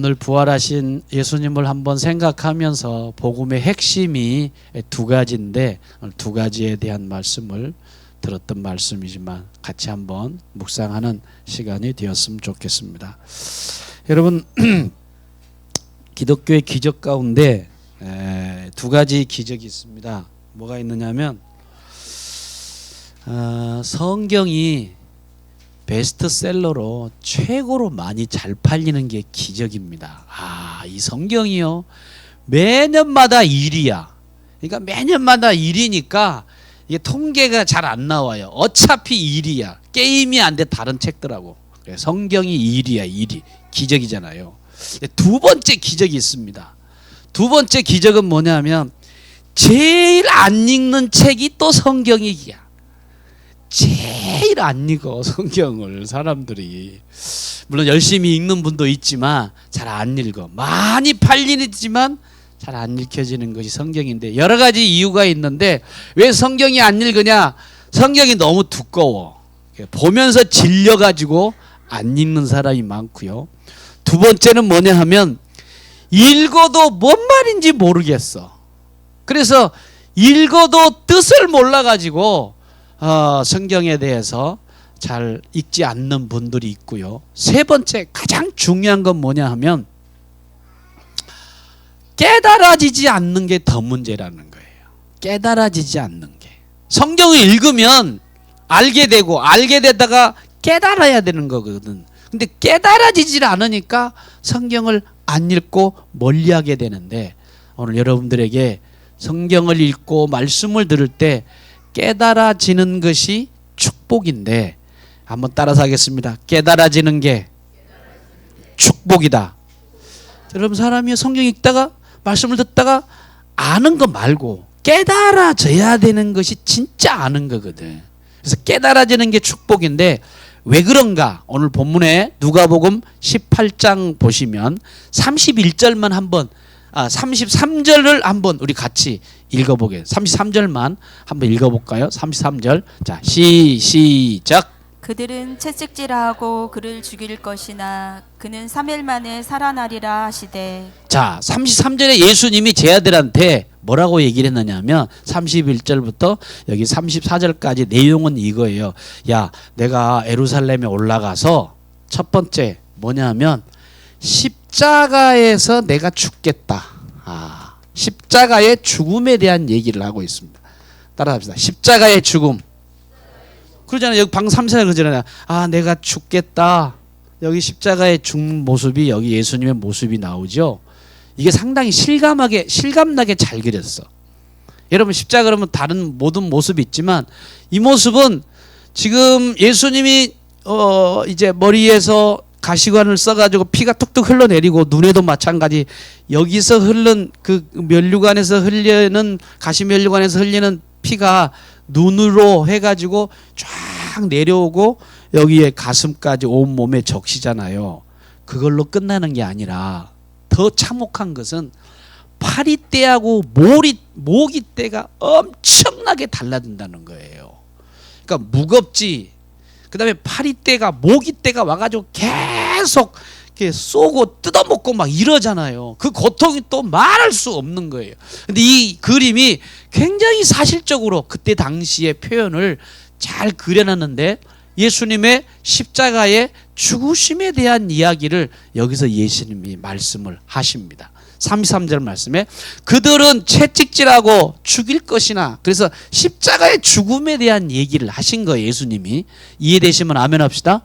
오늘 부활하신 예수님을 한번 생각하면서 복음의 핵심이 두 가지인데 두 가지에 대한 말씀을 들었던 말씀이지만 같이 한번 묵상하는 시간이 되었으면 좋겠습니다. 여러분, 기독교의 기적 가운데 두 가지 기적이 있습니다. 뭐가 있느냐면 성경이 베스트셀러로 최고로 많이 잘 팔리는 게 기적입니다. 이 성경이요, 매년마다 1위야. 그러니까 매년마다 1위니까 이게 통계가 잘 안 나와요. 어차피 1위야. 게임이 안 돼, 다른 책들하고. 성경이 1위야, 1위. 기적이잖아요. 두 번째 기적이 있습니다. 두 번째 기적은 뭐냐면 제일 안 읽는 책이 또 성경이야. 제일 안 읽어, 성경을 사람들이. 물론 열심히 읽는 분도 있지만 잘 안 읽어. 많이 팔리지만 잘 안 읽혀지는 것이 성경인데, 여러 가지 이유가 있는데 왜 성경이 안 읽으냐? 성경이 너무 두꺼워. 보면서 질려가지고 안 읽는 사람이 많고요. 두 번째는 뭐냐 하면 읽어도 뭔 말인지 모르겠어. 그래서 읽어도 뜻을 몰라가지고 성경에 대해서 잘 읽지 않는 분들이 있고요. 세 번째, 가장 중요한 건 뭐냐 하면 깨달아지지 않는 게 더 문제라는 거예요. 깨달아지지 않는 게. 성경을 읽으면 알게 되고, 알게 되다가 깨달아야 되는 거거든. 근데 깨달아지질 않으니까 성경을 안 읽고 멀리하게 되는데, 오늘 여러분들에게 성경을 읽고 말씀을 들을 때 깨달아지는 것이 축복인데, 한번 따라서 하겠습니다. 깨달아지는 게 축복이다. 여러분, 사람이 성경 읽다가 말씀을 듣다가 아는 거 말고 깨달아져야 되는 것이 진짜 아는 거거든. 그래서 깨달아지는 게 축복인데 왜 그런가? 오늘 본문에 누가복음 18장 보시면 31절만 한번 33절을 한번 우리 같이 읽어보게. 33절만 한번 읽어볼까요? 33절. 자, 시작. 그들은 채찍질하고 그를 죽일 것이나 그는 3일 만에 살아나리라 하시되. 자, 33절에 예수님이 제 아들한테 뭐라고 얘기를 했느냐면 31절부터 여기 34절까지 내용은 이거예요. 야, 내가 예루살렘에 올라가서 첫 번째 뭐냐면 십자가에서 내가 죽겠다. 십자가의 죽음에 대한 얘기를 하고 있습니다. 따라합시다. 십자가의 죽음. 그러잖아요. 여기 방금 3절 그러잖아요. 내가 죽겠다. 여기 십자가의 죽는 모습이, 여기 예수님의 모습이 나오죠. 이게 상당히 실감나게 잘 그렸어. 여러분, 십자가 그러면 다른 모든 모습이 있지만 이 모습은 지금 예수님이 이제 머리에서 가시관을 써가지고 피가 툭툭 흘러내리고, 눈에도 마찬가지. 여기서 흐른 그 면류관에서 흘리는, 가시면류관에서 흘리는 피가 눈으로 해가지고 쫙 내려오고 여기에 가슴까지 온몸에 적시잖아요. 그걸로 끝나는 게 아니라 더 참혹한 것은 파리떼하고 모기떼가 엄청나게 달라진다는 거예요. 그러니까 무겁지. 그 다음에 파리떼가, 모기떼가 와가지고 계속 이렇게 쏘고 뜯어먹고 막 이러잖아요. 그 고통이 또 말할 수 없는 거예요. 근데 이 그림이 굉장히 사실적으로 그때 당시의 표현을 잘 그려놨는데, 예수님의 십자가의 죽으심에 대한 이야기를 여기서 예수님이 말씀을 하십니다. 33절 말씀에 그들은 채찍질하고 죽일 것이나, 그래서 십자가의 죽음에 대한 얘기를 하신 거예요. 예수님이. 이해되시면 아멘 합시다.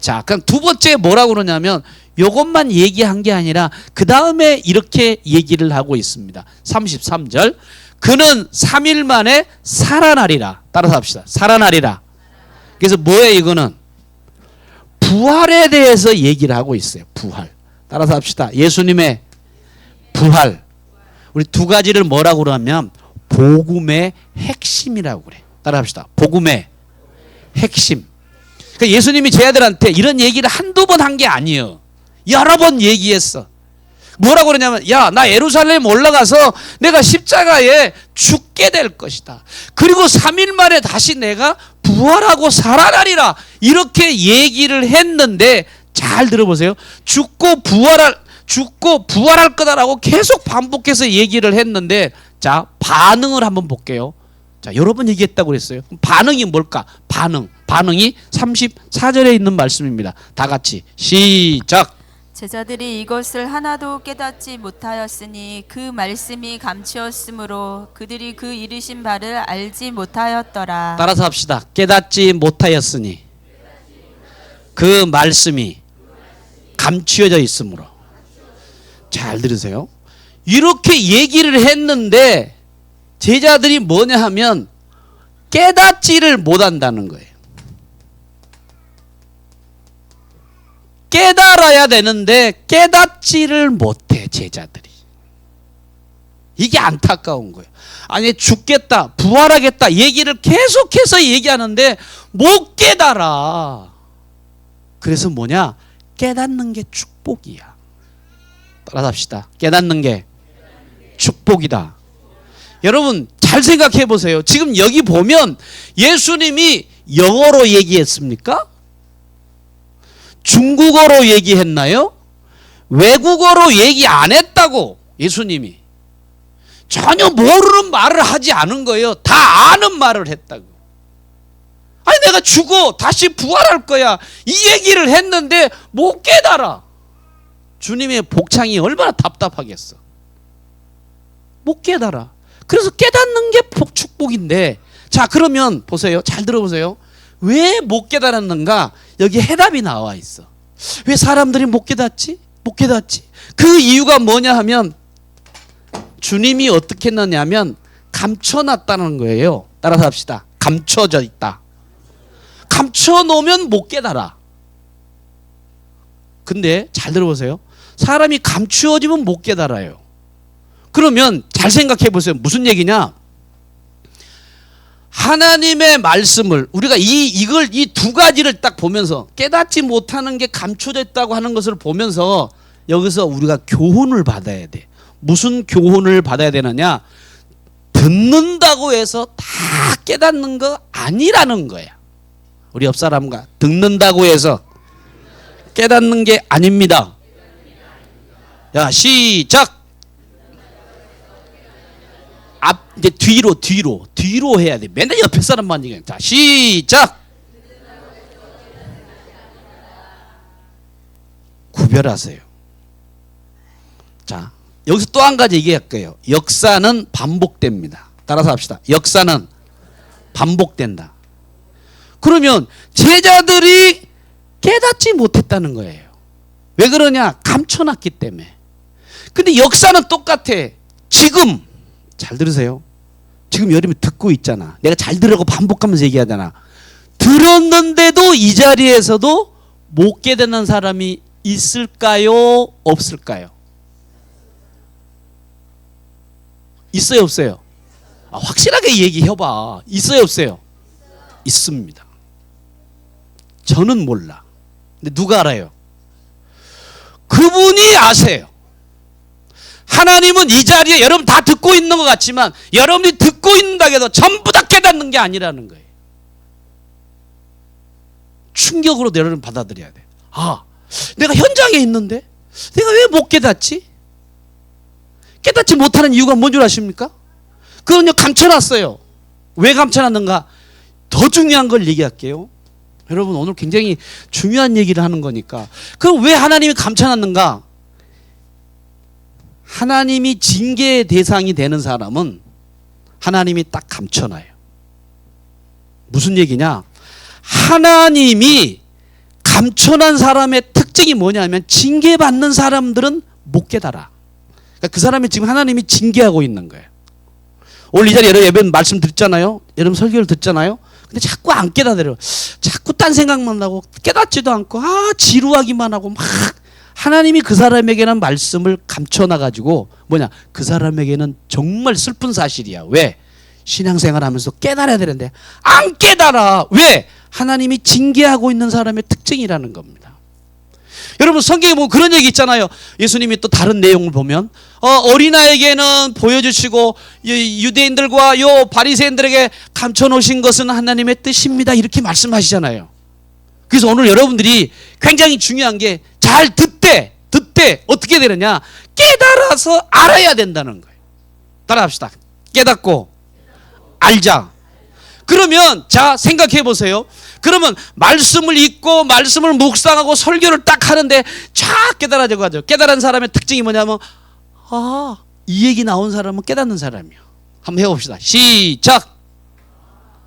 자, 그럼 두 번째 뭐라고 그러냐면 요것만 얘기한 게 아니라 그 다음에 이렇게 얘기를 하고 있습니다. 33절. 그는 3일 만에 살아나리라. 따라서 합시다. 살아나리라. 그래서 뭐예요? 이거는 부활에 대해서 얘기를 하고 있어요. 부활. 따라서 합시다. 예수님의 부활. 우리 두 가지를 뭐라고 그러냐면 복음의 핵심이라고 그래. 따라합시다. 복음의 핵심. 그러니까 예수님이 제 아들한테 이런 얘기를 한두 번 한 게 아니에요. 여러 번 얘기했어. 뭐라고 그러냐면, 야, 나 예루살렘 올라가서 내가 십자가에 죽게 될 것이다. 그리고 3일 만에 다시 내가 부활하고 살아나리라. 이렇게 얘기를 했는데 잘 들어보세요. 죽고 부활할 거다라고 계속 반복해서 얘기를 했는데, 자, 반응을 한번 볼게요. 자, 여러 번 얘기했다고 그랬어요. 반응이 뭘까? 반응이 34절에 있는 말씀입니다. 다 같이 시작. 제자들이 이것을 하나도 깨닫지 못하였으니 그 말씀이 감추었으므로 그들이 그 이르신 바를 알지 못하였더라. 따라서 합시다. 깨닫지 못하였으니 그 말씀이 감추어져 있으므로. 잘 들으세요. 이렇게 얘기를 했는데 제자들이 뭐냐 하면 깨닫지를 못한다는 거예요. 깨달아야 되는데 깨닫지를 못해, 제자들이. 이게 안타까운 거예요. 아니, 죽겠다, 부활하겠다 얘기를 계속해서 얘기하는데 못 깨달아. 그래서 뭐냐? 깨닫는 게 축복이야. 따라서 합시다. 깨닫는 게 축복이다. 여러분 잘 생각해 보세요. 지금 여기 보면 예수님이 영어로 얘기했습니까? 중국어로 얘기했나요? 외국어로 얘기 안 했다고. 예수님이 전혀 모르는 말을 하지 않은 거예요. 다 아는 말을 했다고. 아니, 내가 죽어 다시 부활할 거야 이 얘기를 했는데 못 깨달아. 주님의 복창이 얼마나 답답하겠어. 못 깨달아. 그래서 깨닫는 게 축복인데, 자, 그러면 보세요. 잘 들어보세요. 왜 못 깨달았는가? 여기 해답이 나와 있어. 왜 사람들이 못 깨닫지? 못 깨닫지? 그 이유가 뭐냐 하면 주님이 어떻게 했느냐면 감춰놨다는 거예요. 따라서 합시다. 감춰져 있다. 감춰놓으면 못 깨달아. 근데 잘 들어보세요. 사람이 감추어지면 못 깨달아요. 그러면 잘 생각해 보세요. 무슨 얘기냐? 하나님의 말씀을 우리가 이 두 가지를 딱 보면서 깨닫지 못하는 게 감춰져 있다고 하는 것을 보면서 여기서 우리가 교훈을 받아야 돼. 무슨 교훈을 받아야 되느냐? 듣는다고 해서 다 깨닫는 거 아니라는 거야. 우리 옆 사람과 듣는다고 해서 깨닫는 게 아닙니다. 야, 시작. 이제 뒤로 해야 돼. 맨날 옆에 사람만 얘기해. 자, 시작. 구별하세요. 자, 여기서 또 한 가지 얘기할게요. 역사는 반복됩니다. 따라서 합시다. 역사는 반복된다. 그러면 제자들이 깨닫지 못했다는 거예요. 왜 그러냐? 감춰놨기 때문에. 근데 역사는 똑같아. 지금 잘 들으세요. 지금 여러분이 듣고 있잖아. 내가 잘 들으라고 반복하면서 얘기하잖아. 들었는데도 이 자리에서도 못 깨닫는 사람이 있을까요? 없을까요? 있어요, 없어요? 확실하게 얘기해봐. 있어요, 없어요? 있습니다. 저는 몰라. 근데 누가 알아요? 그분이 아세요. 하나님은 이 자리에 여러분 다 듣고 있는 것 같지만 여러분이 듣고 있는다고 해도 전부 다 깨닫는 게 아니라는 거예요. 충격으로 여러분 받아들여야 돼. 아, 내가 현장에 있는데 내가 왜 못 깨닫지? 깨닫지 못하는 이유가 뭔 줄 아십니까? 그건요, 감춰놨어요. 왜 감춰놨는가? 더 중요한 걸 얘기할게요. 여러분 오늘 굉장히 중요한 얘기를 하는 거니까. 그럼 왜 하나님이 감춰놨는가? 하나님이 징계의 대상이 되는 사람은 하나님이 딱 감춰놔요. 무슨 얘기냐? 하나님이 감춰난 사람의 특징이 뭐냐면 징계받는 사람들은 못 깨달아. 그러니까 그 사람이 지금 하나님이 징계하고 있는 거예요. 오늘 이 자리에 여러분 말씀 듣잖아요. 여러분 설교를 듣잖아요. 근데 자꾸 안 깨닫아요. 자꾸 딴 생각만 나고 깨닫지도 않고 지루하기만 하고 막 하나님이 그 사람에게는 말씀을 감춰놔가지고 뭐냐? 그 사람에게는 정말 슬픈 사실이야. 왜? 신앙생활 하면서 깨달아야 되는데 안 깨달아. 왜? 하나님이 징계하고 있는 사람의 특징이라는 겁니다. 여러분 성경에 보면 그런 얘기 있잖아요. 예수님이 또 다른 내용을 보면 어린아이에게는 보여주시고 유대인들과 요 바리새인들에게 감춰놓으신 것은 하나님의 뜻입니다. 이렇게 말씀하시잖아요. 그래서 오늘 여러분들이 굉장히 중요한 게 잘 듣되 때 어떻게 되느냐? 깨달아서 알아야 된다는 거예요. 따라합시다. 깨닫고 알자. 그러면 자 생각해 보세요. 그러면 말씀을 읽고 말씀을 묵상하고 설교를 딱 하는데 쫙 깨달아져 가죠. 깨달은 사람의 특징이 뭐냐면 이 얘기 나온 사람은 깨닫는 사람이요. 한번 해봅시다. 시작.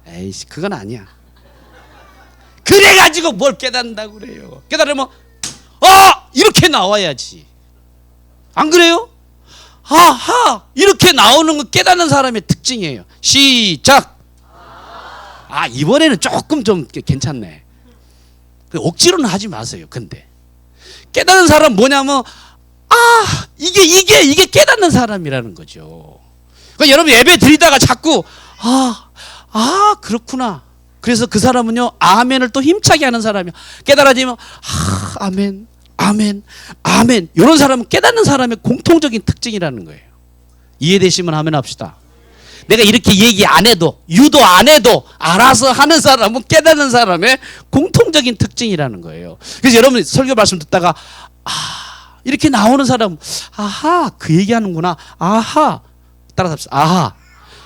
에이씨 그건 아니야. 그래가지고 뭘 깨닫는다고 그래요. 깨달으면 이렇게 나와야지. 안 그래요? 이렇게 나오는 건 깨닫는 사람의 특징이에요. 시작. 이번에는 조금 좀 괜찮네. 억지로는 하지 마세요. 근데 깨닫는 사람 뭐냐면 이게 깨닫는 사람이라는 거죠. 그러니까 여러분 예배 드리다가 자꾸 그렇구나. 그래서 그 사람은요 아멘을 또 힘차게 하는 사람이야. 깨달아지면 아멘 아멘 아멘. 이런 사람은 깨닫는 사람의 공통적인 특징이라는 거예요. 이해되시면 아멘 합시다. 내가 이렇게 얘기 안 해도 유도 안 해도 알아서 하는 사람은 깨닫는 사람의 공통적인 특징이라는 거예요. 그래서 여러분 설교 말씀 듣다가 이렇게 나오는 사람 그 얘기하는구나. 따라서 합시다.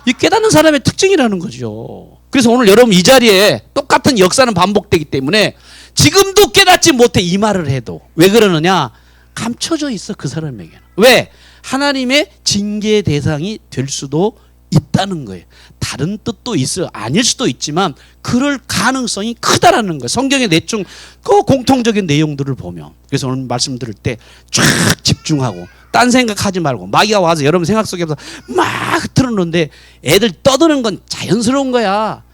이 깨닫는 사람의 특징이라는 거죠. 그래서 오늘 여러분 이 자리에 똑같은 역사는 반복되기 때문에 지금도 깨닫지 못해 이 말을 해도 왜 그러느냐? 감춰져 있어 그 사람에게는. 왜? 하나님의 징계의 대상이 될 수도 있다는 거예요. 다른 뜻도 있어요. 아닐 수도 있지만 그럴 가능성이 크다라는 거예요. 성경의 대충 그 공통적인 내용들을 보면. 그래서 오늘 말씀 들을 때 쫙 집중하고 딴 생각하지 말고 마귀가 와서 여러분 생각 속에서 막 틀어놓는데 애들 떠드는 건 자연스러운 거야.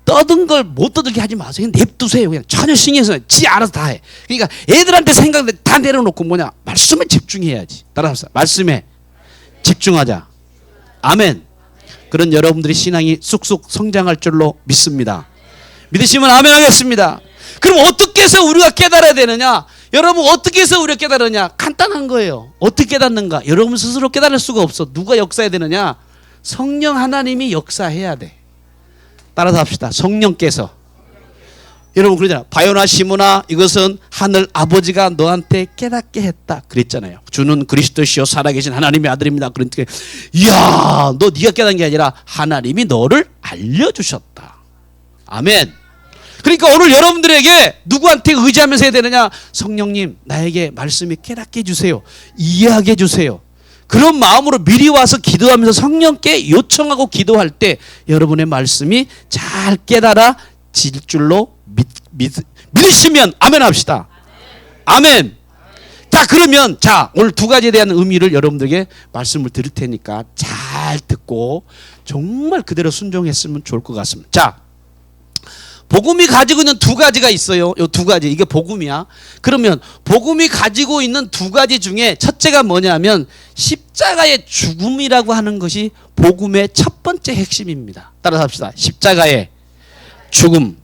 떠든 걸 못 떠들게 하지 마세요. 그냥 냅두세요. 그냥 전혀 신경 써요. 지 알아서 다 해. 그러니까 애들한테 생각을 다 내려놓고 말씀에 집중해야지. 따라합시다. 말씀에 집중하자. 아멘. 그런 여러분들의 신앙이 쑥쑥 성장할 줄로 믿습니다. 믿으시면 아멘 하겠습니다. 그럼 어떻게 해서 우리가 깨달아야 되느냐? 여러분 어떻게 해서 우리가 깨달으냐? 간단한 거예요. 어떻게 깨닫는가? 여러분 스스로 깨달을 수가 없어. 누가 역사해야 되느냐? 성령 하나님이 역사해야 돼. 따라서 합시다. 성령께서. 여러분 그러잖아요. 바요나 시모나 이것은 하늘 아버지가 너한테 깨닫게 했다 그랬잖아요. 주는 그리스도시요 살아계신 하나님의 아들입니다. 그러니까 이야 너 네가 깨닫는 게 아니라 하나님이 너를 알려주셨다. 아멘. 그러니까 오늘 여러분들에게 누구한테 의지하면서 해야 되느냐? 성령님 나에게 말씀이 깨닫게 해주세요. 이해하게 해주세요. 그런 마음으로 미리 와서 기도하면서 성령께 요청하고 기도할 때 여러분의 말씀이 잘 깨달아질 줄로 믿으시면 아멘 합시다. 아멘. 자 그러면 오늘 두 가지에 대한 의미를 여러분들에게 말씀을 드릴 테니까 잘 듣고 정말 그대로 순종했으면 좋을 것 같습니다. 자 복음이 가지고 있는 두 가지가 있어요. 이 두 가지 이게 복음이야. 그러면 복음이 가지고 있는 두 가지 중에 첫째가 뭐냐면 십자가의 죽음이라고 하는 것이 복음의 첫 번째 핵심입니다. 따라서 합시다. 십자가의 죽음.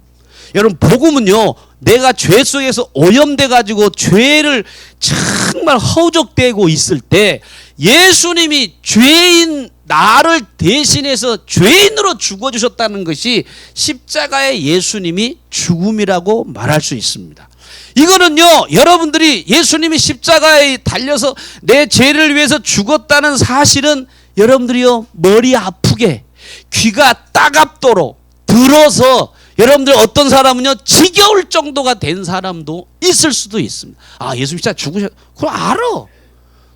여러분 복음은요 내가 죄 속에서 오염돼 가지고 죄를 정말 허우적대고 있을 때 예수님이 죄인 나를 대신해서 죄인으로 죽어주셨다는 것이 십자가의 예수님이 죽음이라고 말할 수 있습니다. 이거는요 여러분들이 예수님이 십자가에 달려서 내 죄를 위해서 죽었다는 사실은 여러분들이요 머리 아프게 귀가 따갑도록 들어서 여러분들 어떤 사람은요 지겨울 정도가 된 사람도 있을 수도 있습니다. 예수님 십자가 죽으셨 그걸 알아.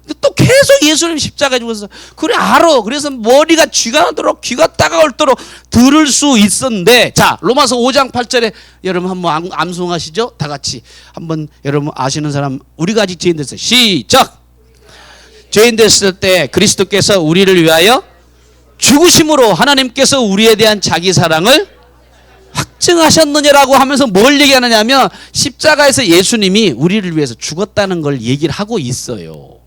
근데 또 계속 예수님 십자가에 죽어서 그래 알아. 그래서 머리가 쥐가 나도록 귀가 따가울도록 들을 수 있었는데 자 로마서 5장 8절에 여러분 한번 암송하시죠. 다 같이 한번 여러분 아시는 사람 우리가 아직 죄인 됐어요. 시작. 죄인 됐을 때 그리스도께서 우리를 위하여 죽으심으로 하나님께서 우리에 대한 자기 사랑을 확증하셨느냐라고 하면서 뭘 얘기하느냐면 십자가에서 예수님이 우리를 위해서 죽었다는 걸 얘기를 하고 있어요.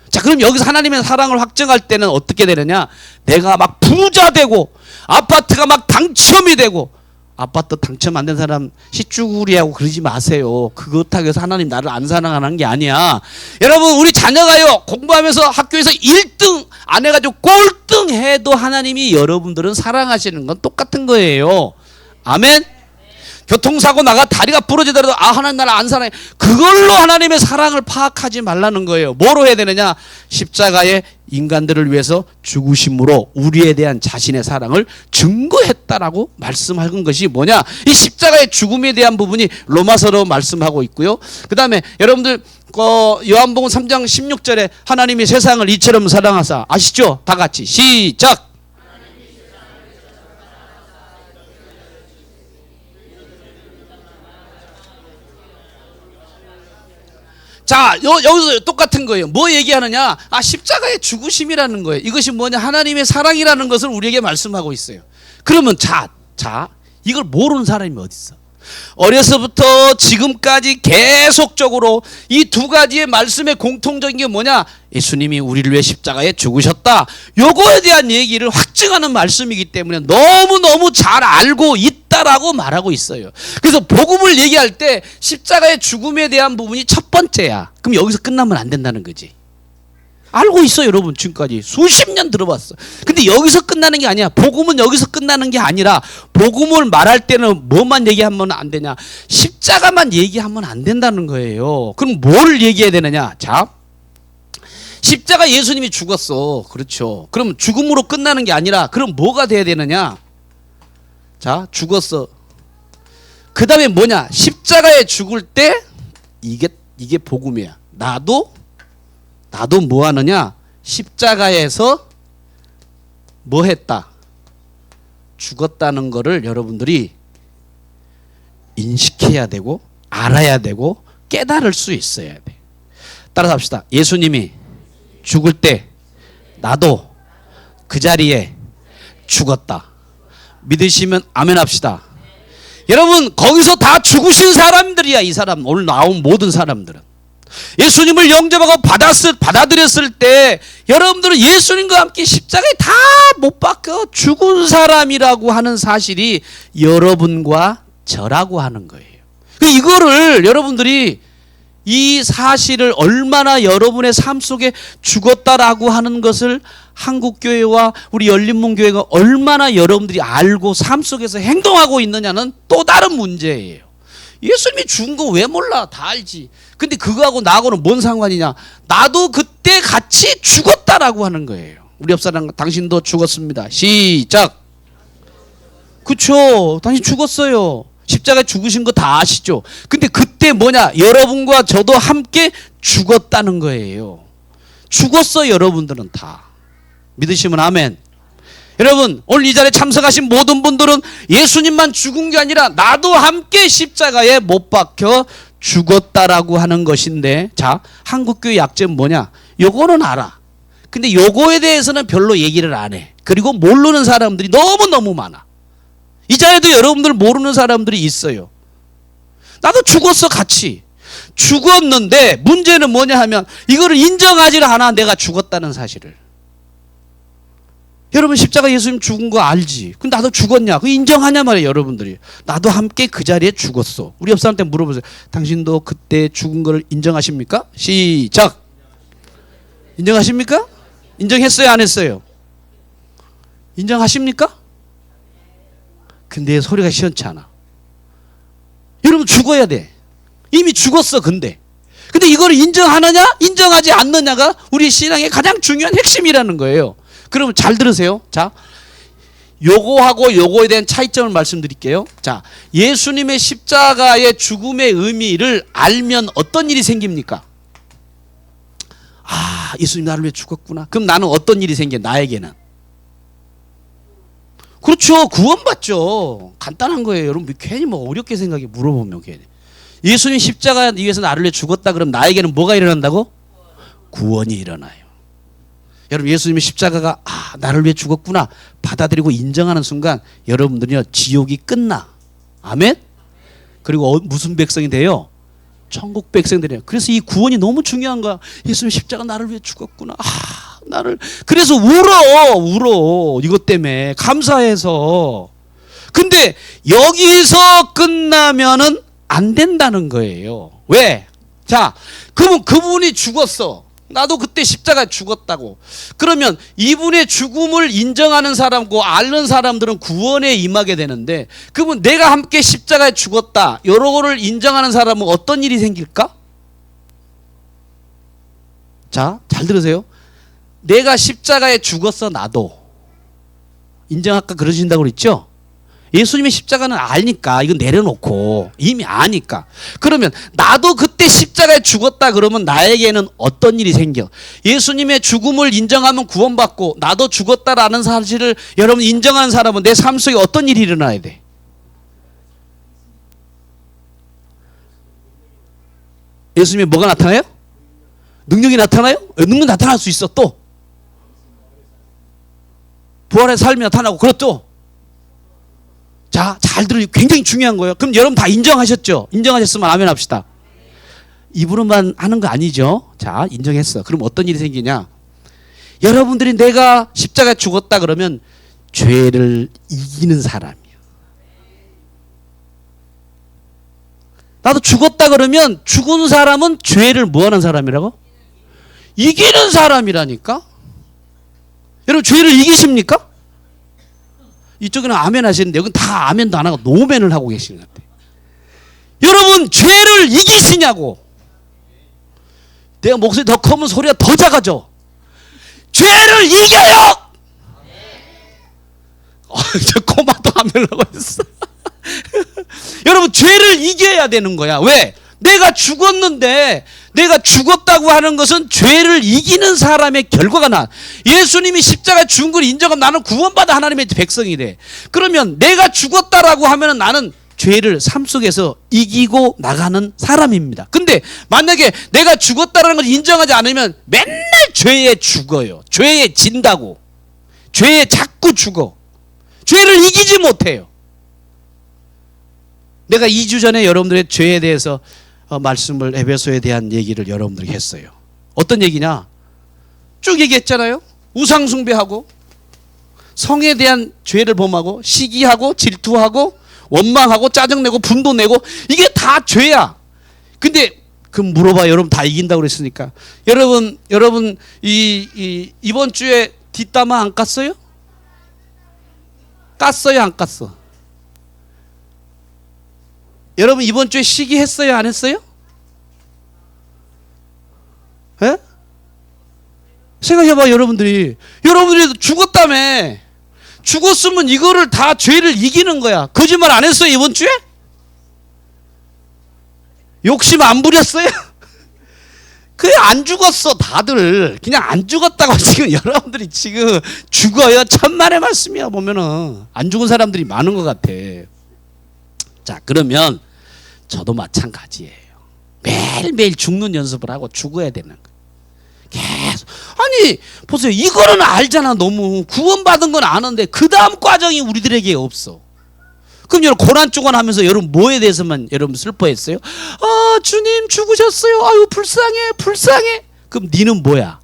자 그럼 여기서 하나님의 사랑을 확증할 때는 어떻게 되느냐? 내가 막 부자 되고 아파트가 막 당첨이 되고 아파트 당첨 안 된 사람 시쭈구리하고 그러지 마세요. 그렇다고 해서 하나님 나를 안 사랑하는 게 아니야. 여러분 우리 자녀가요 공부하면서 학교에서 1등 안 해가지고 꼴등 해도 하나님이 여러분들은 사랑하시는 건 똑같은 거예요. 아멘. 교통사고 나가 다리가 부러지더라도 아 하나님 나를 안 사랑해. 그걸로 하나님의 사랑을 파악하지 말라는 거예요. 뭐로 해야 되느냐? 십자가의 인간들을 위해서 죽으심으로 우리에 대한 자신의 사랑을 증거했다라고 말씀하는 것이 뭐냐? 이 십자가의 죽음에 대한 부분이 로마서로 말씀하고 있고요. 그 다음에 여러분들 요한복음 3장 16절에 하나님이 세상을 이처럼 사랑하사, 아시죠? 다 같이 시작. 자, 여기서 똑같은 거예요. 뭐 얘기하느냐? 아, 십자가의 죽으심이라는 거예요. 이것이 뭐냐? 하나님의 사랑이라는 것을 우리에게 말씀하고 있어요. 그러면 자, 이걸 모르는 사람이 어디 있어? 어려서부터 지금까지 계속적으로 이 두 가지의 말씀의 공통적인 게 뭐냐? 예수님이 우리를 위해 십자가에 죽으셨다. 요거에 대한 얘기를 확증하는 말씀이기 때문에 너무너무 잘 알고 있다라고 말하고 있어요. 그래서 복음을 얘기할 때 십자가의 죽음에 대한 부분이 첫 번째야. 그럼 여기서 끝나면 안 된다는 거지. 알고 있어요, 여러분. 지금까지 수십 년 들어봤어. 근데 여기서 끝나는 게 아니야. 복음은 여기서 끝나는 게 아니라 복음을 말할 때는 뭐만 얘기하면 안 되냐? 십자가만 얘기하면 안 된다는 거예요. 그럼 뭘 얘기해야 되느냐? 자, 십자가 예수님이 죽었어. 그렇죠. 그럼 죽음으로 끝나는 게 아니라 그럼 뭐가 돼야 되느냐? 자, 죽었어. 그 다음에 뭐냐? 십자가에 죽을 때 이게 복음이야. 나도 뭐 하느냐? 십자가에서 뭐 했다? 죽었다는 거를 여러분들이 인식해야 되고 알아야 되고 깨달을 수 있어야 돼. 따라서 합시다. 예수님이 죽을 때 나도 그 자리에 죽었다. 믿으시면 아멘 합시다. 여러분, 거기서 다 죽으신 사람들이야. 이 사람, 오늘 나온 모든 사람들은. 예수님을 영접하고 받아들였을 때 여러분들은 예수님과 함께 십자가에 다 못 박혀 죽은 사람이라고 하는 사실이 여러분과 저라고 하는 거예요. 이거를 여러분들이 이 사실을 얼마나 여러분의 삶 속에 죽었다라고 하는 것을 한국교회와 우리 열린문교회가 얼마나 여러분들이 알고 삶 속에서 행동하고 있느냐는 또 다른 문제예요. 예수님이 죽은 거 왜 몰라? 다 알지. 근데 그거하고 나하고는 뭔 상관이냐? 나도 그때 같이 죽었다라고 하는 거예요. 우리 옆 사람, 당신도 죽었습니다. 시작. 그쵸? 당신 죽었어요. 십자가에 죽으신 거 다 아시죠? 근데 그때 뭐냐? 여러분과 저도 함께 죽었다는 거예요. 죽었어, 여러분들은 다. 믿으시면 아멘. 여러분, 오늘 이 자리에 참석하신 모든 분들은 예수님만 죽은 게 아니라 나도 함께 십자가에 못 박혀 죽었다라고 하는 것인데, 자, 한국교회 약점 뭐냐? 요거는 알아. 근데 요거에 대해서는 별로 얘기를 안 해. 그리고 모르는 사람들이 너무너무 많아. 이 자리에도 여러분들 모르는 사람들이 있어요. 나도 죽었어, 같이. 죽었는데 문제는 뭐냐 하면 이거를 인정하지 않아, 내가 죽었다는 사실을. 여러분, 십자가 예수님 죽은 거 알지? 근데 나도 죽었냐? 그거 인정하냐 말이에요, 여러분들이. 나도 함께 그 자리에 죽었어. 우리 옆 사람한테 물어보세요. 당신도 그때 죽은 걸 인정하십니까? 시작. 인정하십니까? 인정했어요, 안 했어요? 인정하십니까? 근데 소리가 시원치 않아. 여러분, 죽어야 돼. 이미 죽었어, 근데 이걸 인정하느냐 인정하지 않느냐가 우리 신앙의 가장 중요한 핵심이라는 거예요. 그러면 잘 들으세요. 자, 요거하고 요거에 대한 차이점을 말씀드릴게요. 자, 예수님의 십자가의 죽음의 의미를 알면 어떤 일이 생깁니까? 아, 예수님 나를 위해 죽었구나. 그럼 나는 어떤 일이 생겨? 나에게는. 그렇죠. 구원받죠. 간단한 거예요. 여러분, 괜히 뭐 어렵게 생각해 물어보면 괜히. 예수님 십자가 위해서 나를 위해 죽었다 그럼 나에게는 뭐가 일어난다고? 구원이 일어나요. 여러분, 예수님의 십자가가 나를 위해 죽었구나 받아들이고 인정하는 순간 여러분들은요, 지옥이 끝나. 아멘? 그리고 무슨 백성이 돼요? 천국 백성들이에요. 그래서 이 구원이 너무 중요한 거야. 예수님 십자가 나를 위해 죽었구나. 그래서 울어. 이것 때문에 감사해서. 근데 여기서 끝나면은 안 된다는 거예요. 왜? 자, 그러면 그분이 죽었어. 나도 그때 십자가에 죽었다고. 그러면 이분의 죽음을 인정하는 사람과 앓는 사람들은 구원에 임하게 되는데, 그러면 내가 함께 십자가에 죽었다, 여러 거를 인정하는 사람은 어떤 일이 생길까? 자, 잘 들으세요. 내가 십자가에 죽었어, 나도. 인정할까 그러신다고 그랬죠? 예수님의 십자가는 아니까, 이건 내려놓고 이미 아니까. 그러면 나도 그때 십자가에 죽었다 그러면 나에게는 어떤 일이 생겨? 예수님의 죽음을 인정하면 구원받고, 나도 죽었다라는 사실을 여러분 인정하는 사람은 내 삶 속에 어떤 일이 일어나야 돼? 예수님의 뭐가 나타나요? 능력이 나타나요? 능력 나타날 수 있어. 또 부활의 삶이 나타나고, 그렇죠? 자, 잘 들으니 굉장히 중요한 거예요. 그럼 여러분 다 인정하셨죠? 인정하셨으면 아멘 합시다. 입으로만 하는 거 아니죠? 자, 인정했어. 그럼 어떤 일이 생기냐? 여러분들이 내가 십자가에 죽었다 그러면 죄를 이기는 사람이에요. 나도 죽었다 그러면 죽은 사람은 죄를 뭐하는 사람이라고? 이기는 사람이라니까? 여러분 죄를 이기십니까? 이쪽에는 아멘 하시는데 여기는 다 아멘도 안 하고 노멘을 하고 계시는 것 같아요. 여러분 죄를 이기시냐고. 내가 목소리 더 커면 소리가 더 작아져. 죄를 이겨요. 저 코마도 아멘을 하고 있어. 여러분 죄를 이겨야 되는 거야. 왜? 내가 죽었는데, 내가 죽었다고 하는 것은 죄를 이기는 사람의 결과가 나. 예수님이 십자가에 죽은 걸 인정하면 나는 구원받아 하나님의 백성이 돼. 그러면 내가 죽었다라고 하면 나는 죄를 삶 속에서 이기고 나가는 사람입니다. 근데 만약에 내가 죽었다라는 걸 인정하지 않으면 맨날 죄에 죽어요. 죄에 진다고. 죄에 자꾸 죽어. 죄를 이기지 못해요. 내가 2주 전에 여러분들의 죄에 대해서 말씀을, 에베소에 대한 얘기를 여러분들에게 했어요. 어떤 얘기냐? 쭉 얘기했잖아요. 우상 숭배하고, 성에 대한 죄를 범하고, 시기하고, 질투하고, 원망하고, 짜증내고, 분도내고, 이게 다 죄야. 근데 그 물어봐. 여러분 다 이긴다고 그랬으니까. 여러분 이번 주에 뒷담화 안 깠어요? 깠어요, 안 깠어? 여러분 이번 주에 시기했어요, 안 했어요? 예? 생각해봐. 여러분들이 죽었다며. 죽었으면 이거를 다 죄를 이기는 거야. 거짓말 안 했어요, 이번 주에? 욕심 안 부렸어요? 그래, 안 죽었어. 다들 그냥 안 죽었다고 지금 여러분들이 지금 죽어요. 천만의 말씀이야. 보면은 안 죽은 사람들이 많은 것 같아. 자, 그러면 저도 마찬가지예요. 매일매일 죽는 연습을 하고 죽어야 되는 거예요. 계속. 아니 보세요. 이거는 알잖아. 너무 구원받은 건 아는데 그 다음 과정이 우리들에게 없어. 그럼 여러분 고난주간 하면서 여러분 뭐에 대해서만 여러분 슬퍼했어요? 아, 주님 죽으셨어요. 아유 불쌍해 불쌍해. 그럼 니는 뭐야?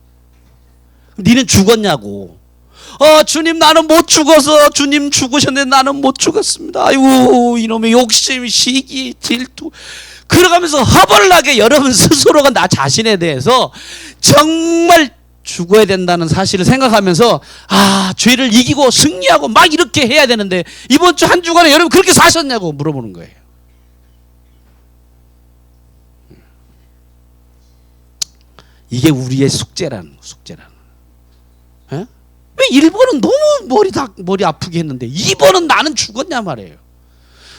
니는 죽었냐고. 주님 나는 못 죽어서 주님 죽으셨는데 나는 못 죽었습니다. 아이고 이놈의 욕심, 시기, 질투. 그러가면서 허벌나게 여러분 스스로가 나 자신에 대해서 정말 죽어야 된다는 사실을 생각하면서 죄를 이기고 승리하고 막 이렇게 해야 되는데 이번 주 한 주간에 여러분 그렇게 사셨냐고 물어보는 거예요. 이게 우리의 숙제라는 에? 왜 1번은 너무 머리 아프게 했는데 2번은 나는 죽었냐 말이에요.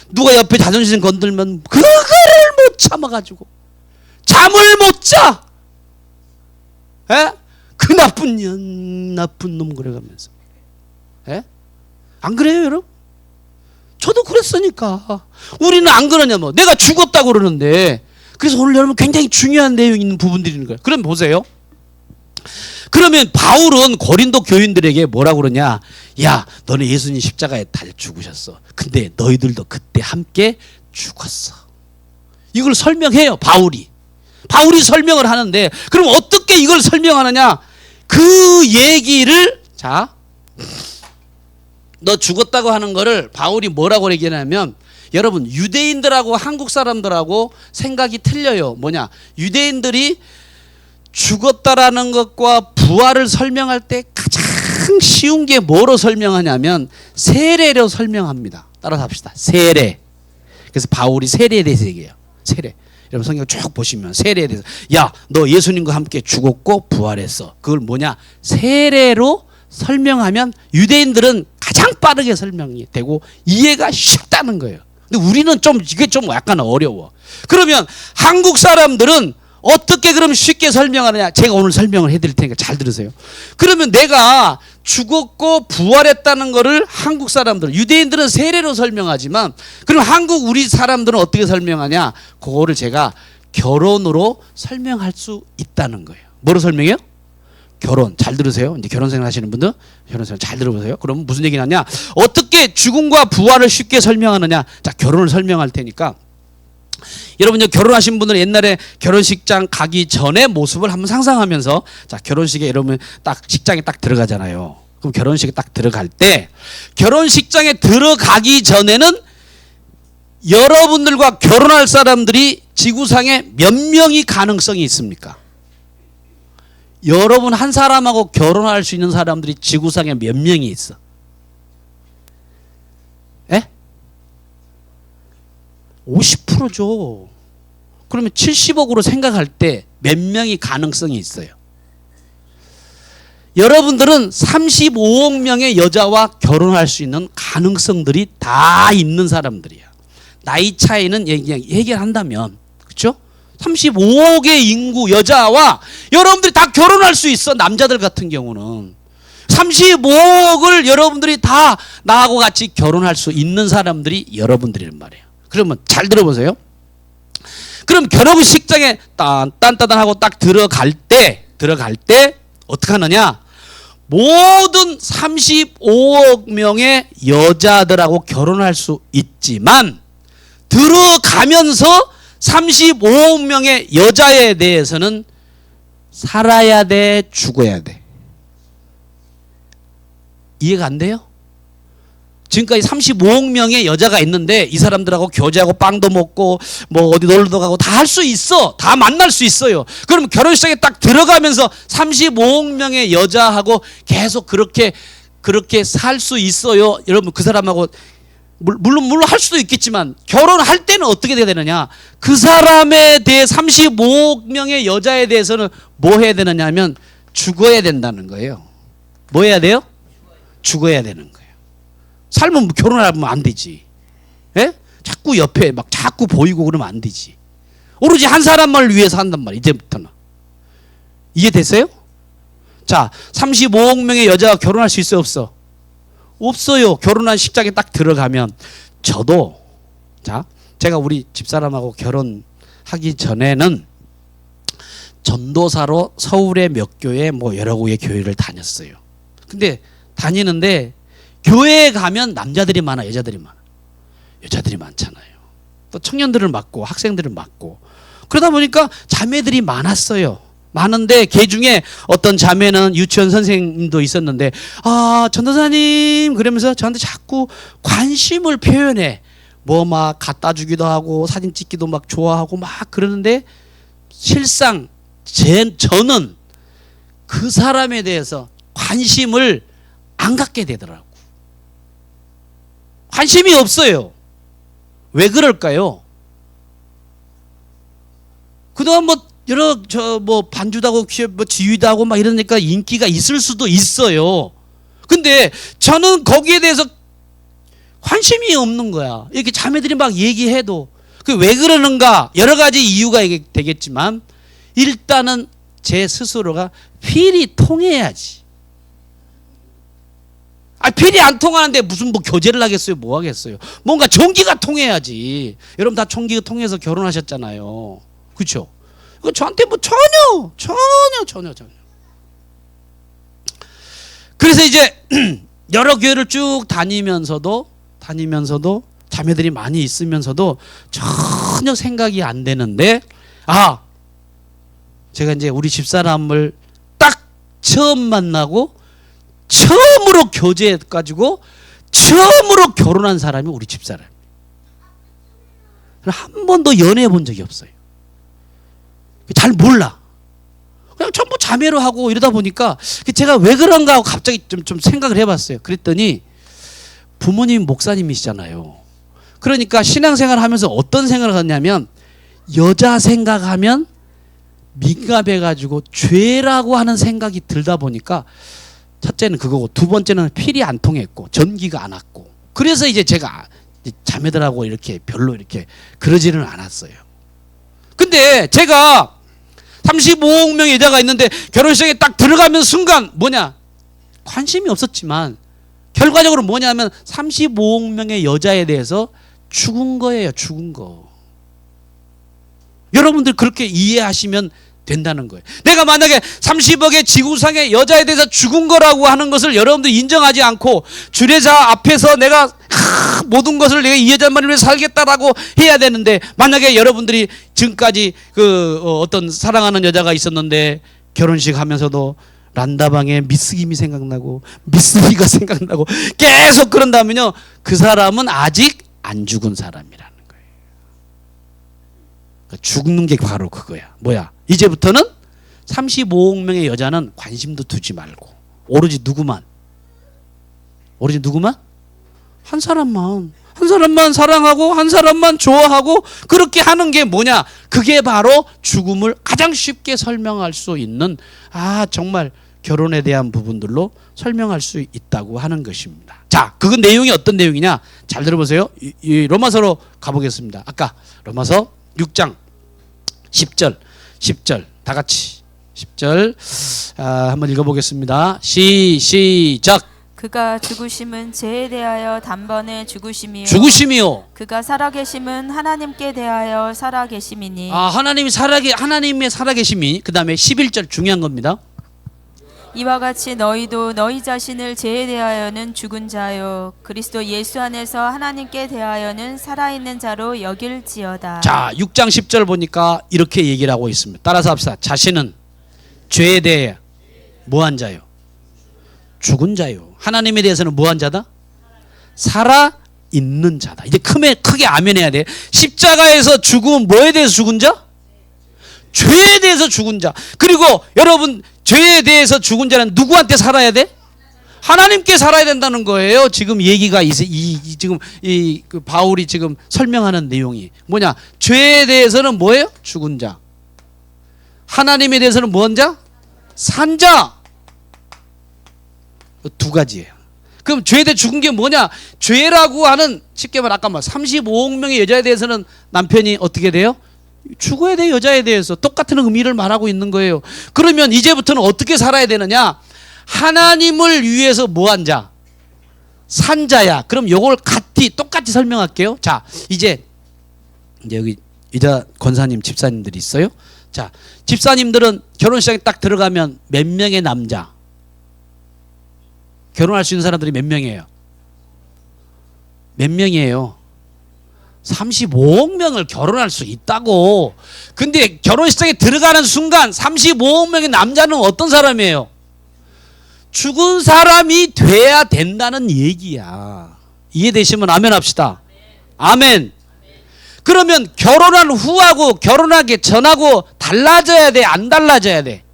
누가 옆에 자존심 건들면 그거를 못 참아가지고 잠을 못 자. 에? 그 나쁜 놈 그래가면서. 에? 안 그래요 여러분? 저도 그랬으니까. 우리는 안 그러냐 뭐. 내가 죽었다고 그러는데. 그래서 오늘 여러분 굉장히 중요한 내용이 있는 부분들이 있는 거예요. 그럼 보세요. 그러면 바울은 고린도 교인들에게 뭐라고 그러냐? 야, 너네 예수님 십자가에 달 죽으셨어. 근데 너희들도 그때 함께 죽었어. 이걸 설명해요. 바울이 설명을 하는데 그럼 어떻게 이걸 설명하느냐? 그 얘기를 자, 너 죽었다고 하는 거를 바울이 뭐라고 얘기하냐면 여러분 유대인들하고 한국 사람들하고 생각이 틀려요. 뭐냐? 유대인들이 죽었다라는 것과 부활을 설명할 때 가장 쉬운 게 뭐로 설명하냐면 세례로 설명합니다. 따라서 합시다. 세례. 그래서 바울이 세례에 대해서 얘기해요. 세례. 여러분 성경 쭉 보시면 세례에 대해서 야, 너 예수님과 함께 죽었고 부활했어. 그걸 뭐냐? 세례로 설명하면 유대인들은 가장 빠르게 설명이 되고 이해가 쉽다는 거예요. 근데 우리는 좀 이게 좀 약간 어려워. 그러면 한국 사람들은 어떻게 그럼 쉽게 설명하느냐? 제가 오늘 설명을 해드릴 테니까 잘 들으세요. 그러면 내가 죽었고 부활했다는 거를 한국 사람들, 유대인들은 세례로 설명하지만 그럼 한국 우리 사람들은 어떻게 설명하냐? 그거를 제가 결혼으로 설명할 수 있다는 거예요. 뭐로 설명해요? 결혼. 잘 들으세요. 이제 결혼 생활 하시는 분들 결혼 생활 잘 들어보세요. 그럼 무슨 얘기 나냐? 어떻게 죽음과 부활을 쉽게 설명하느냐? 자, 결혼을 설명할 테니까 여러분 결혼하신 분들은 옛날에 결혼식장 가기 전에 모습을 한번 상상하면서 자, 결혼식에 여러분 딱 식장에 딱 들어가잖아요. 그럼 결혼식에 딱 들어갈 때 결혼식장에 들어가기 전에는 여러분들과 결혼할 사람들이 지구상에 몇 명이 가능성이 있습니까? 여러분 한 사람하고 결혼할 수 있는 사람들이 지구상에 몇 명이 있어? 에? 50%죠. 그러면 70억으로 생각할 때 몇 명이 가능성이 있어요? 여러분들은 35억 명의 여자와 결혼할 수 있는 가능성들이 다 있는 사람들이야. 나이 차이는 해결한다면, 그렇죠? 35억의 인구 여자와 여러분들이 다 결혼할 수 있어. 남자들 같은 경우는 35억을 여러분들이 다 나하고 같이 결혼할 수 있는 사람들이 여러분들이란 말이에요. 그러면 잘 들어보세요. 그럼 결혼식장에 딴따단하고 딱 들어갈 때 어떻게 하느냐? 모든 35억 명의 여자들하고 결혼할 수 있지만 들어가면서 35억 명의 여자에 대해서는 살아야 돼, 죽어야 돼. 이해가 안 돼요? 지금까지 35억 명의 여자가 있는데 이 사람들하고 교제하고 빵도 먹고 뭐 어디 놀러도 가고 다 할 수 있어. 다 만날 수 있어요. 그럼 결혼식장에 딱 들어가면서 35억 명의 여자하고 계속 그렇게 살 수 있어요. 여러분 그 사람하고 물론 할 수도 있겠지만 결혼할 때는 어떻게 돼야 되느냐? 그 사람에 대해 35억 명의 여자에 대해서는 뭐 해야 되느냐 하면 죽어야 된다는 거예요. 뭐 해야 돼요? 죽어야 되는 거예요. 삶은 결혼하면 안 되지. 예? 자꾸 옆에 막 자꾸 보이고 그러면 안 되지. 오로지 한 사람만을 위해서 한단 말이에요. 이제부터는. 이해됐어요? 자, 35억 명의 여자가 결혼할 수 있어 없어? 없어요. 결혼한 식장에 딱 들어가면 저도 자, 제가 우리 집사람하고 결혼하기 전에는 전도사로 서울의 몇 교회 뭐 여러 곳의 교회를 다녔어요. 근데 다니는데 교회에 가면 남자들이 많아, 여자들이 많아. 여자들이 많잖아요. 또 청년들을 맡고 학생들을 맡고 그러다 보니까 자매들이 많았어요. 많은데 그 중에 어떤 자매는 유치원 선생님도 있었는데 전도사님 그러면서 저한테 자꾸 관심을 표현해. 뭐 막 갖다 주기도 하고 사진 찍기도 막 좋아하고 막 그러는데 실상 저는 그 사람에 대해서 관심을 안 갖게 되더라고. 관심이 없어요. 왜 그럴까요? 그동안 뭐 여러 반주도 하고 지휘도 하고 막 이러니까 인기가 있을 수도 있어요. 근데 저는 거기에 대해서 관심이 없는 거야. 이렇게 자매들이 막 얘기해도 그 왜 그러는가 여러 가지 이유가 되겠지만 일단은 제 스스로가 필이 통해야지. 필이 안 통하는데 무슨 뭐 교제를 하겠어요? 뭐 하겠어요? 뭔가 전기가 통해야지. 여러분 다 전기가 통해서 결혼하셨잖아요. 그렇죠? 저한테 뭐 전혀. 그래서 이제 여러 교회를 쭉 다니면서도 자매들이 많이 있으면서도 전혀 생각이 안 되는데 제가 이제 우리 집사람을 딱 처음 만나고 처음으로 교제해가지고 처음으로 결혼한 사람이 우리 집사람. 한 번도 연애해 본 적이 없어요. 잘 몰라. 그냥 전부 자매로 하고 이러다 보니까 제가 왜 그런가 하고 갑자기 좀 생각을 해봤어요. 그랬더니 부모님 목사님이시잖아요. 그러니까 신앙생활 하면서 어떤 생각을 하냐면 여자 생각하면 민감해가지고 죄라고 하는 생각이 들다 보니까 첫째는 그거고 두 번째는 필이 안 통했고 전기가 안 왔고 그래서 이제 제가 자매들하고 이렇게 별로 이렇게 그러지는 않았어요. 근데 제가 35억 명의 여자가 있는데 결혼식에 딱 들어가면 순간 뭐냐 관심이 없었지만 결과적으로 뭐냐면 35억 명의 여자에 대해서 죽은 거예요. 죽은 거. 여러분들 그렇게 이해하시면 된다는 거예요. 내가 만약에 30억의 지구상의 여자에 대해서 죽은 거라고 하는 것을 여러분들이 인정하지 않고 주례자 앞에서 내가 모든 것을 내가 이 여자만을 위해 살겠다라고 해야 되는데 만약에 여러분들이 지금까지 어떤 사랑하는 여자가 있었는데 결혼식 하면서도 란다방에 미스 김이 생각나고 미스 비가 생각나고 계속 그런다면요 그 사람은 아직 안 죽은 사람이라는 거예요. 그러니까 죽는 게 바로 그거야. 뭐야? 이제부터는 35억 명의 여자는 관심도 두지 말고 오로지 누구만? 오로지 누구만? 한 사람만 사랑하고 한 사람만 좋아하고 그렇게 하는 게 뭐냐? 그게 바로 죽음을 가장 쉽게 설명할 수 있는 정말 결혼에 대한 부분들로 설명할 수 있다고 하는 것입니다. 자, 그건 내용이 어떤 내용이냐? 잘 들어보세요. 이 로마서로 가보겠습니다. 아까 로마서 6장 10절 다 같이 10절 한번 읽어보겠습니다. 시작. 그가 죽으심은 죄에 대하여 단번에 죽으심이요 죽으심이요. 그가 살아계심은 하나님께 대하여 살아계심이니 하나님의 살아계심이 그 다음에 11절 중요한 겁니다. 이와 같이 너희도 너희 자신을 죄에 대하여는 죽은 자요 그리스도 예수 안에서 하나님께 대하여는 살아있는 자로 여길지어다. 자 6장 10절 보니까 이렇게 얘기를 하고 있습니다. 따라서 합시다. 자신은 죄에 대해 뭐한 자요? 죽은 자요. 하나님에 대해서는 뭐한 자다? 살아있는 자다. 이제 크게 아멘해야 돼. 십자가에서 죽은 뭐에 대해서 죽은 자? 죄에 대해서 죽은 자. 그리고 여러분 죄에 대해서 죽은 자는 누구한테 살아야 돼? 하나님께 살아야 된다는 거예요. 지금 얘기가 지금 그 바울이 지금 설명하는 내용이 뭐냐? 죄에 대해서는 뭐예요? 죽은 자. 하나님에 대해서는 뭔 자? 산 자. 두 가지예요. 그럼 죄에 대해 죽은 게 뭐냐? 죄라고 하는 쉽게 말해 아까 35억 명의 여자에 대해서는 남편이 어떻게 돼요? 죽어야 돼. 여자에 대해서 똑같은 의미를 말하고 있는 거예요. 그러면 이제부터는 어떻게 살아야 되느냐? 하나님을 위해서 뭐한 자? 산 자야. 그럼 요걸 똑같이 설명할게요. 자, 이제 여기 이자 권사님 집사님들이 있어요. 자, 집사님들은 결혼식장에 딱 들어가면 몇 명의 남자? 결혼할 수 있는 사람들이 몇 명이에요? 몇 명이에요? 35억 명을 결혼할 수 있다고. 근데 결혼식장에 들어가는 순간 35억 명의 남자는 어떤 사람이에요? 죽은 사람이 돼야 된다는 얘기야. 이해되시면 아멘 합시다. 아멘. 그러면 결혼한 후하고 결혼하기 전하고 달라져야 돼? 안 달라져야 돼?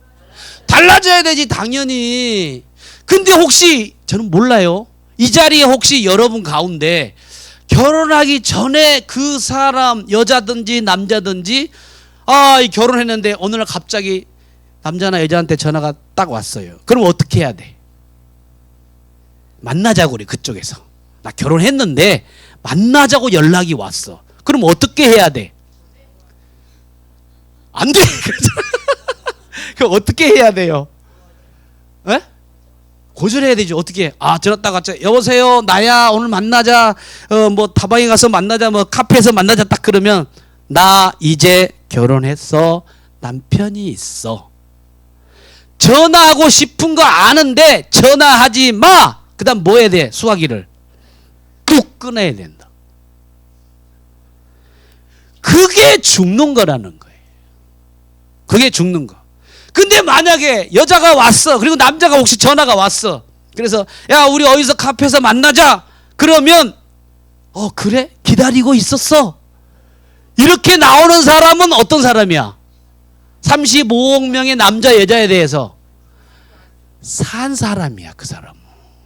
달라져야 되지 당연히. 근데 혹시 저는 몰라요. 이 자리에 혹시 여러분 가운데 결혼하기 전에 그 사람 여자든지 남자든지 결혼했는데 어느 날 갑자기 남자나 여자한테 전화가 딱 왔어요. 그럼 어떻게 해야 돼? 만나자고 그래. 그쪽에서 나 결혼했는데 만나자고 연락이 왔어. 그럼 어떻게 해야 돼? 안 돼. 그럼 어떻게 해야 돼요? 에? 거절해야 되죠. 어떻게? 전화 딱 왔죠. 여보세요, 나야. 오늘 만나자. 뭐 다방에 가서 만나자. 뭐 카페에서 만나자. 딱 그러면 나 이제 결혼했어. 남편이 있어. 전화하고 싶은 거 아는데 전화하지 마. 그다음 뭐 해야 돼? 수화기를 뚝 끊어야 된다. 그게 죽는 거라는 거예요. 그게 죽는 거. 근데 만약에 여자가 왔어. 그리고 남자가 혹시 전화가 왔어. 그래서 야 우리 어디서 카페에서 만나자. 그러면 그래? 기다리고 있었어. 이렇게 나오는 사람은 어떤 사람이야? 35억 명의 남자 여자에 대해서 산 사람이야. 그 사람은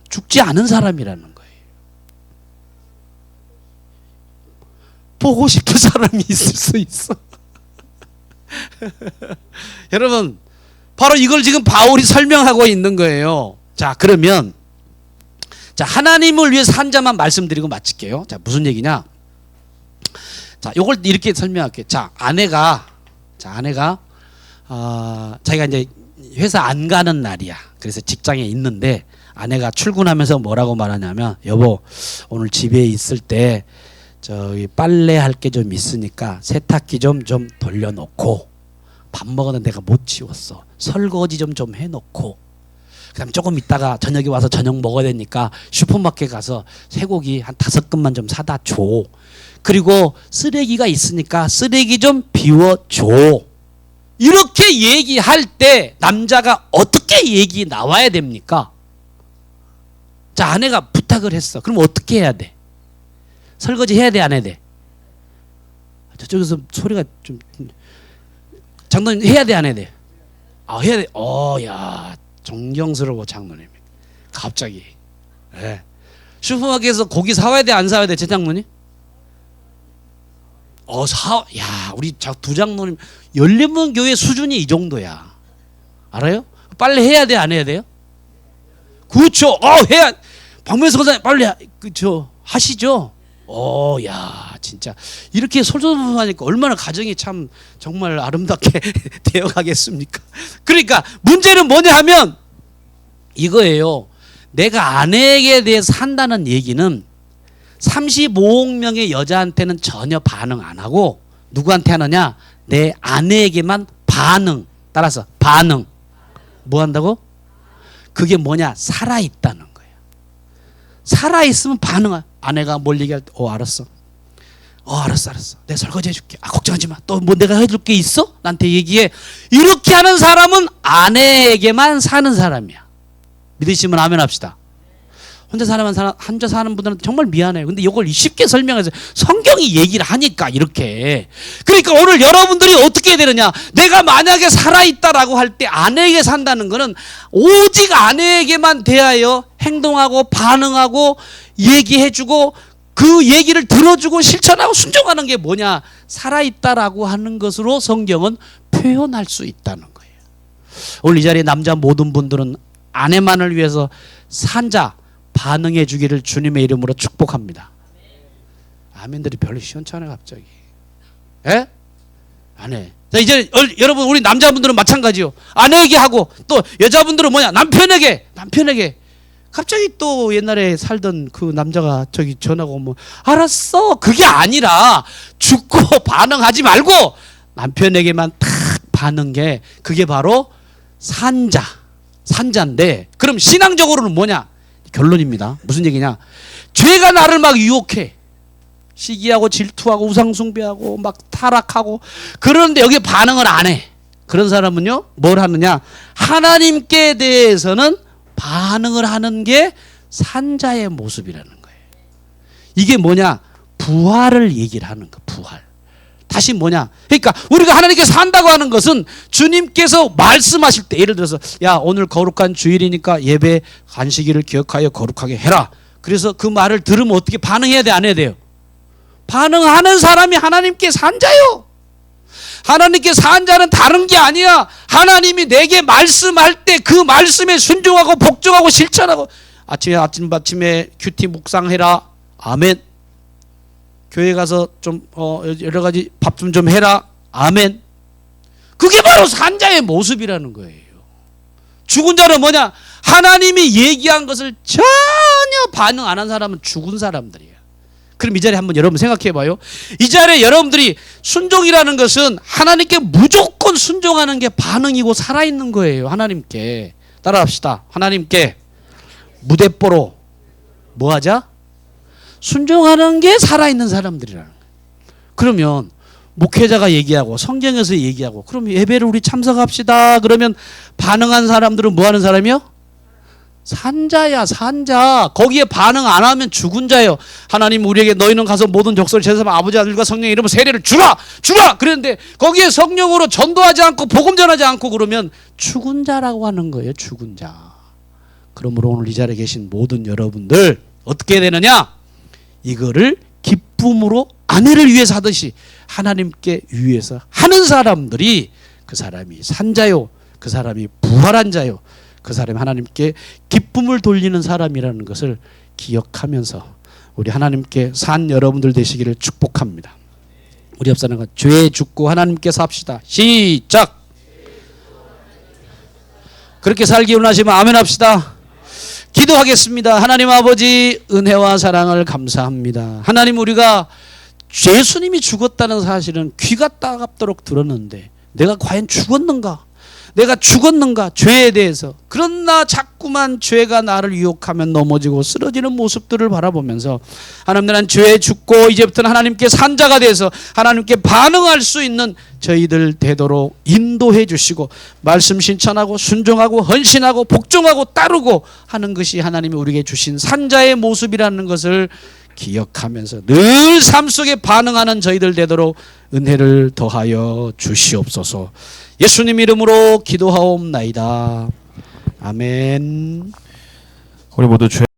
죽지 않은 사람이라는 거예요. 보고 싶은 사람이 있을 수 있어. 여러분, 바로 이걸 지금 바울이 설명하고 있는 거예요. 자, 그러면 자, 하나님을 위해 산 자만 말씀드리고 마칠게요. 자, 무슨 얘기냐? 자, 요걸 이렇게 설명할게요. 자, 아내가 자기가 이제 회사 안 가는 날이야. 그래서 직장에 있는데 아내가 출근하면서 뭐라고 말하냐면, 여보, 오늘 집에 있을 때 저기 빨래할 게 좀 있으니까 세탁기 좀 돌려놓고, 밥 먹었는데 내가 못 치웠어. 설거지 좀 해놓고, 그다음 조금 있다가 저녁에 와서 저녁 먹어야 되니까 슈퍼마켓 가서 쇠고기 한 5근만 좀 사다 줘. 그리고 쓰레기가 있으니까 쓰레기 좀 비워줘. 이렇게 얘기할 때 남자가 어떻게 얘기 나와야 됩니까? 자, 아내가 부탁을 했어. 그럼 어떻게 해야 돼? 설거지 해야 돼, 안 해야 돼? 저쪽에서 소리가 좀, 장로님 해야 돼, 안 해야 돼? 아, 해야 돼. 야, 존경스러워 장로님. 갑자기. 네. 슈퍼마켓에서 고기 사와야 돼, 안 사와야 돼, 제 장로님? 야, 우리 두 장로님 열린문 교회 수준이 이 정도야. 알아요? 빨리 해야 돼, 안 해야 돼요? 그렇죠. 해야. 박명수 권사님 빨리 하시죠. 야, 진짜 이렇게 솔솔하니까 얼마나 가정이 참 정말 아름답게 되어가겠습니까? 그러니까 문제는 뭐냐 하면 이거예요. 내가 아내에게 대해서 한다는 얘기는 35억 명의 여자한테는 전혀 반응 안 하고 누구한테 하느냐? 내 아내에게만 반응. 따라서 반응. 뭐 한다고? 그게 뭐냐? 살아있다는 거예요. 살아있으면 반응하. 아내가 뭘 얘기할 때 알았어. 알았어. 내가 설거지 해줄게. 걱정하지 마. 또 뭐 내가 해줄 게 있어? 나한테 얘기해. 이렇게 하는 사람은 아내에게만 사는 사람이야. 믿으시면 아멘 합시다. 혼자 사는 분들은 정말 미안해요. 근데 이걸 쉽게 설명해서 성경이 얘기를 하니까 이렇게. 그러니까 오늘 여러분들이 어떻게 해야 되느냐? 내가 만약에 살아있다라고 할 때 아내에게 산다는 거는 오직 아내에게만 대하여 행동하고 반응하고 얘기해주고 그 얘기를 들어주고 실천하고 순종하는 게 뭐냐? 살아있다라고 하는 것으로 성경은 표현할 수 있다는 거예요. 오늘 이 자리에 남자 모든 분들은 아내만을 위해서 산자 반응해 주기를 주님의 이름으로 축복합니다. 아멘들이 별로 시원찮아요 갑자기. 예? 아내. 자, 이제 여러분 우리 남자분들은 마찬가지요. 아내에게 하고 또 여자분들은 뭐냐? 남편에게. 갑자기 또 옛날에 살던 그 남자가 전화가 오면 알았어. 그게 아니라 죽고 반응하지 말고 남편에게만 탁 반응해. 그게 바로 산자인데 그럼 신앙적으로는 뭐냐? 결론입니다. 무슨 얘기냐? 죄가 나를 막 유혹해. 시기하고 질투하고 우상숭배하고 막 타락하고 그런데 여기 반응을 안 해. 그런 사람은요 뭘 하느냐? 하나님께 대해서는 반응을 하는 게 산자의 모습이라는 거예요. 이게 뭐냐? 부활을 얘기를 하는 거. 부활. 다시 뭐냐? 그러니까 우리가 하나님께 산다고 하는 것은 주님께서 말씀하실 때 예를 들어서 야 오늘 거룩한 주일이니까 예배 안식일을 기억하여 거룩하게 해라. 그래서 그 말을 들으면 어떻게 반응해야 돼? 안 해야 돼요? 반응하는 사람이 하나님께 산 자요. 하나님께 산 자는 다른 게 아니야. 하나님이 내게 말씀할 때 그 말씀에 순종하고 복종하고 실천하고 아침에 큐티 묵상해라. 아멘. 교회 가서 좀 여러 가지 밥 좀 해라. 아멘. 그게 바로 산자의 모습이라는 거예요. 죽은 자는 뭐냐? 하나님이 얘기한 것을 전혀 반응 안 한 사람은 죽은 사람들이에요. 그럼 이 자리에 한번 여러분 생각해 봐요. 이 자리에 여러분들이 순종이라는 것은 하나님께 무조건 순종하는 게 반응이고 살아있는 거예요. 하나님께. 따라합시다. 하나님께 무대뽀로 뭐 하자? 순종하는 게 살아있는 사람들이라는 거예요. 그러면 목회자가 얘기하고 성경에서 얘기하고 그럼 예배를 우리 참석합시다. 그러면 반응한 사람들은 뭐 하는 사람이요? 산자야, 산자. 거기에 반응 안 하면 죽은 자예요. 하나님 우리에게 너희는 가서 모든 족속을 제사장 아버지 아들과 성령의 이름으로 세례를 주라 그랬는데 거기에 성령으로 전도하지 않고 복음 전하지 않고 그러면 죽은 자라고 하는 거예요. 죽은 자. 그러므로 오늘 이 자리에 계신 모든 여러분들 어떻게 해야 되느냐? 이거를 기쁨으로 아내를 위해서 하듯이 하나님께 위해서 하는 사람들이 그 사람이 산자요, 그 사람이 부활한 자요, 그 사람이 하나님께 기쁨을 돌리는 사람이라는 것을 기억하면서 우리 하나님께 산 여러분들 되시기를 축복합니다. 우리 옆 사람과 죄 죽고 하나님께 삽시다. 시작. 그렇게 살기 원하시면 아멘 합시다. 기도하겠습니다. 하나님 아버지, 은혜와 사랑을 감사합니다. 하나님, 우리가 예수님이 죽었다는 사실은 귀가 따갑도록 들었는데 내가 과연 죽었는가? 내가 죽었는가? 죄에 대해서. 그러나 자꾸만 죄가 나를 유혹하면 넘어지고 쓰러지는 모습들을 바라보면서 하나님, 난 죄에 죽고 이제부터는 하나님께 산자가 돼서 하나님께 반응할 수 있는 저희들 되도록 인도해 주시고 말씀 신천하고 순종하고 헌신하고 복종하고 따르고 하는 것이 하나님이 우리에게 주신 산자의 모습이라는 것을 기억하면서 늘 삶 속에 반응하는 저희들 되도록 은혜를 더하여 주시옵소서. 예수님 이름으로 기도하옵나이다. 아멘. 우리 모두 죄